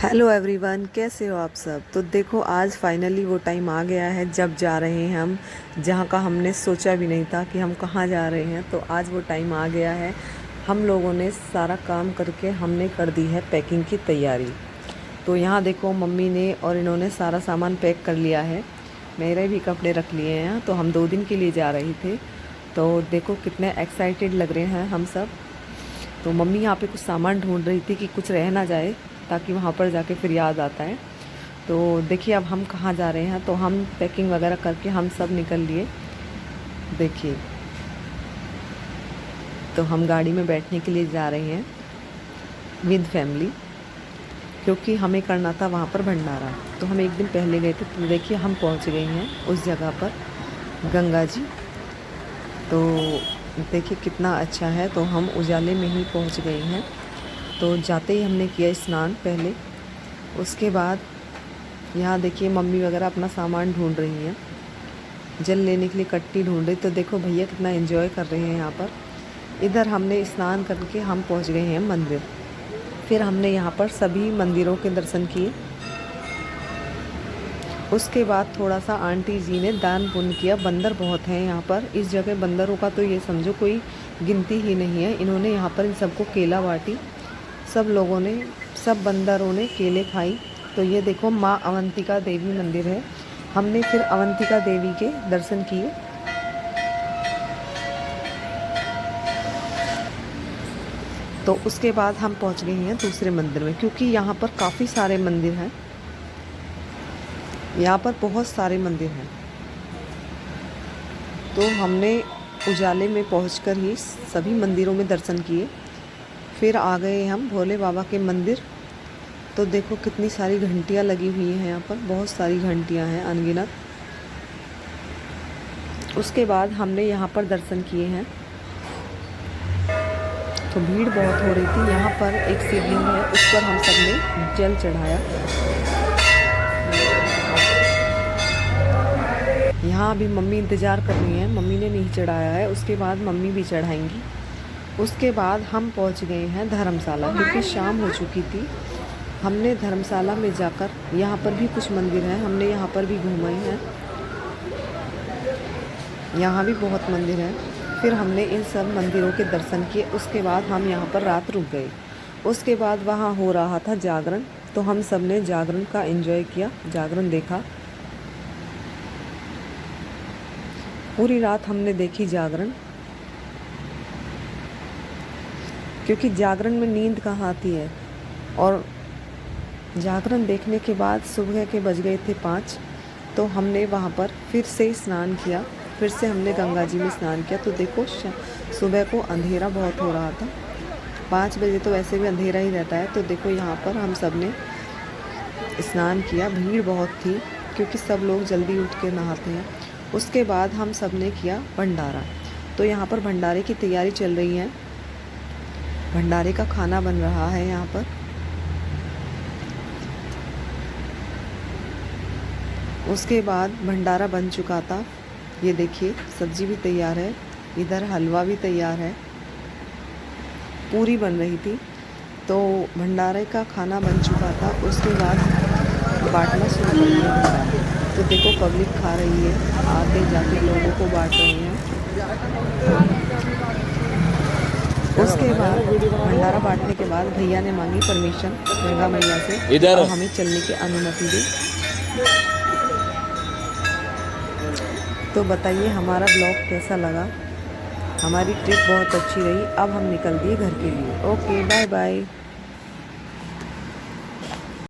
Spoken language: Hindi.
हेलो एवरीवन, कैसे हो आप सब। तो देखो, आज फाइनली वो टाइम आ गया है जब जा रहे हैं हम जहाँ का हमने सोचा भी नहीं था कि हम कहाँ जा रहे हैं। तो आज वो टाइम आ गया है। हम लोगों ने सारा काम करके हमने कर दी है पैकिंग की तैयारी। तो यहाँ देखो, मम्मी ने और इन्होंने सारा सामान पैक कर लिया है। मेरे भी कपड़े रख लिए हैं। तो हम 2 दिन के लिए जा रहे थे। तो देखो कितने एक्साइटेड लग रहे हैं हम सब। तो मम्मी यहाँ पे कुछ सामान ढूंढ रही थी कि कुछ रह ना जाए, ताकि वहाँ पर जाके फिर याद आता है। तो देखिए अब हम कहाँ जा रहे हैं। तो हम पैकिंग वगैरह करके हम सब निकल लिए। देखिए, तो हम गाड़ी में बैठने के लिए जा रहे हैं विद फैमिली, क्योंकि हमें करना था वहाँ पर भंडारा। तो हम एक दिन पहले गए थे। तो देखिए हम पहुँच गए हैं उस जगह पर, गंगा जी। तो देखिए कितना अच्छा है। तो हम उजाले में ही पहुँच गए हैं। तो जाते ही हमने किया स्नान पहले। उसके बाद यहाँ देखिए मम्मी वगैरह अपना सामान ढूंढ रही हैं, जल लेने के लिए कट्टी ढूंढ रही। तो देखो भैया कितना एंजॉय कर रहे हैं यहाँ पर। इधर हमने स्नान करके हम पहुँच गए हैं मंदिर। फिर हमने यहाँ पर सभी मंदिरों के दर्शन किए। उसके बाद थोड़ा सा आंटी जी ने दान पुण्य किया। बंदर बहुत हैं यहाँ पर। इस जगह बंदरों का तो ये समझो कोई गिनती ही नहीं है। इन्होंने यहाँ पर इन सबको केला बांटी। सब लोगों ने, सब बंदरों ने केले खाई। तो ये देखो माँ अवंतिका देवी मंदिर है। हमने फिर अवंतिका देवी के दर्शन किए। तो उसके बाद हम पहुँच गए हैं दूसरे मंदिर में, क्योंकि यहाँ पर काफ़ी सारे मंदिर हैं। यहाँ पर बहुत सारे मंदिर हैं। तो हमने उजाले में पहुंचकर ही सभी मंदिरों में दर्शन किए। फिर आ गए हम भोले बाबा के मंदिर। तो देखो कितनी सारी घंटियाँ लगी हुई हैं यहाँ पर, बहुत सारी घंटियाँ हैं अनगिनत। उसके बाद हमने यहाँ पर दर्शन किए हैं। तो भीड़ बहुत हो रही थी। यहाँ पर एक शिवलिंग है, उस पर हम सब ने जल चढ़ाया। यहाँ अभी मम्मी इंतज़ार कर रही हैं, मम्मी ने नहीं चढ़ाया है। उसके बाद मम्मी भी चढ़ाएंगी। उसके बाद हम पहुँच गए हैं धर्मशाला, क्योंकि शाम हो चुकी थी। हमने धर्मशाला में जाकर, यहाँ पर भी कुछ मंदिर हैं, हमने यहाँ पर भी घूमे हैं। यहाँ भी बहुत मंदिर हैं। फिर हमने इन सब मंदिरों के दर्शन किए। उसके बाद हम यहाँ पर रात रुक गए। उसके बाद वहाँ हो रहा था जागरण। तो हम सब ने जागरण का एंजॉय किया, जागरण देखा। पूरी रात हमने देखी जागरण, क्योंकि जागरण में नींद कहाँ आती है। और जागरण देखने के बाद सुबह के बज गए थे 5। तो हमने वहाँ पर फिर से स्नान किया। फिर से हमने गंगा जी में स्नान किया। तो देखो सुबह को अंधेरा बहुत हो रहा था। 5 बजे तो वैसे भी अंधेरा ही रहता है। तो देखो यहाँ पर हम सब ने स्नान किया। भीड़ बहुत थी, क्योंकि सब लोग जल्दी उठ के नहाते हैं। उसके बाद हम सब ने किया भंडारा। तो यहाँ पर भंडारे की तैयारी चल रही है। भंडारे का खाना बन रहा है यहाँ पर। उसके बाद भंडारा बन चुका था। ये देखिए सब्जी भी तैयार है, इधर हलवा भी तैयार है, पूरी बन रही थी। तो भंडारे का खाना बन चुका था। उसके बाद बांटना शुरू कर दिया। तो देखो पब्लिक खा रही है, आते जाते लोगों को बांट रहे हैं। उसके बाद भंडारा बांटने के बाद भैया ने मांगी परमिशन गंगा मैया से, और हमें चलने की अनुमति दी। तो बताइए हमारा ब्लॉग कैसा लगा। हमारी ट्रिप बहुत अच्छी रही। अब हम निकल दिए घर के लिए। Okay, bye bye.